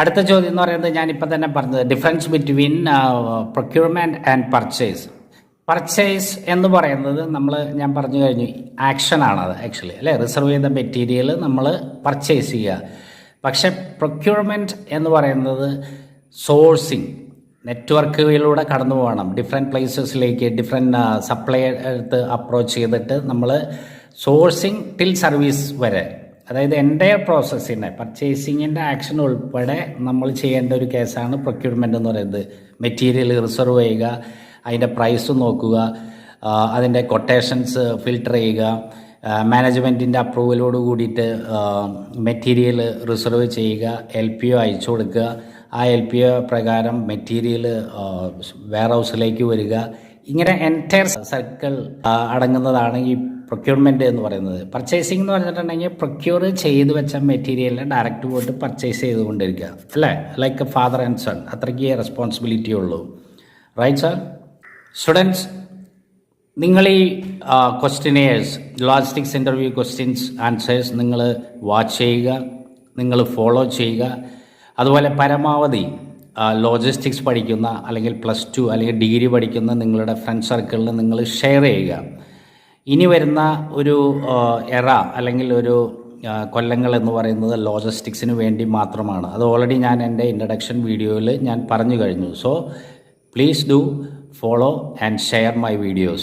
അടുത്ത ചോദ്യം എന്ന് പറയുന്നത് ഞാനിപ്പോൾ തന്നെ പറഞ്ഞത് difference between procurement and purchase. Purchase എന്ന് പറയുന്നത് ഞാൻ പറഞ്ഞു കഴിഞ്ഞു ആക്ഷനാണത് ആക്ച്വലി അല്ലേ. റിസർവ് ചെയ്ത മെറ്റീരിയൽ നമ്മൾ പർച്ചേസ് ചെയ്യുക. പക്ഷെ പ്രൊക്യൂർമെൻറ്റ് എന്ന് പറയുന്നത് സോഴ്സിങ്, നെറ്റ്വർക്കുകളിലൂടെ കടന്നു പോകണം. ഡിഫറെൻറ്റ് പ്ലേസസിലേക്ക് ഡിഫറെൻറ്റ് സപ്ലൈ എടുത്ത് അപ്രോച്ച് ചെയ്തിട്ട് നമ്മൾ സോഴ്സിങ് ടിൽ സർവീസ് വരെ, അതായത് എൻ്റെ പ്രോസസ്സിനെ പർച്ചേസിങ്ങിൻ്റെ ആക്ഷൻ ഉൾപ്പെടെ നമ്മൾ ചെയ്യേണ്ട ഒരു കേസാണ് പ്രൊക്യൂർമെൻ്റ് എന്ന് പറയുന്നത്. മെറ്റീരിയൽ റിസർവ് ചെയ്യുക, അതിൻ്റെ പ്രൈസ് നോക്കുക, അതിൻ്റെ കൊട്ടേഷൻസ് ഫിൽട്ടർ ചെയ്യുക, മാനേജ്മെൻറ്റിൻ്റെ അപ്രൂവലോട് കൂടിയിട്ട് മെറ്റീരിയൽ റിസർവ് ചെയ്യുക, LPO അയച്ചു കൊടുക്കുക, ആ LPO പ്രകാരം മെറ്റീരിയൽ വെയർ ഹൗസിലേക്ക് വരിക. ഇങ്ങനെ എൻറ്റയർ സർക്കിൾ അടങ്ങുന്നതാണ് ഈ പ്രൊക്യൂർമെൻറ്റ് എന്ന് പറയുന്നത്. പർച്ചേസിംഗ് എന്ന് പറഞ്ഞിട്ടുണ്ടെങ്കിൽ പ്രൊക്യൂർ ചെയ്ത് വെച്ച മെറ്റീരിയലിനെ ഡയറക്റ്റ് പോയിട്ട് പർച്ചേസ് ചെയ്തുകൊണ്ടിരിക്കുക അല്ലേ. ലൈക്ക് ഫാദർ ആൻഡ് സൺ, അത്രയ്ക്ക് റെസ്പോൺസിബിലിറ്റി ഉള്ളൂ. Right sir? സ്റ്റുഡൻസ്, നിങ്ങൾ ഈ questionnaires, logistics interview questions answers നിങ്ങൾ വാച്ച് ചെയ്യുക, നിങ്ങൾ ഫോളോ ചെയ്യുക. അതുപോലെ പരമാവധി ലോജിസ്റ്റിക്സ് പഠിക്കുന്ന അല്ലെങ്കിൽ +2 അല്ലെങ്കിൽ ഡിഗ്രി പഠിക്കുന്ന നിങ്ങളുടെ ഫ്രണ്ട് സർക്കിളിൽ നിങ്ങൾ ഷെയർ ചെയ്യുക. ഇനി വരുന്ന ഒരു എറ അല്ലെങ്കിൽ ഒരു കൊല്ലങ്ങൾ എന്ന് പറയുന്നത് ലോജിസ്റ്റിക്സിന് വേണ്ടി മാത്രമാണ്. അത് ഓൾറെഡി ഞാൻ എൻ്റെ ഇൻട്രഡക്ഷൻ വീഡിയോയിൽ ഞാൻ പറഞ്ഞു കഴിഞ്ഞു. So please do follow and share my videos.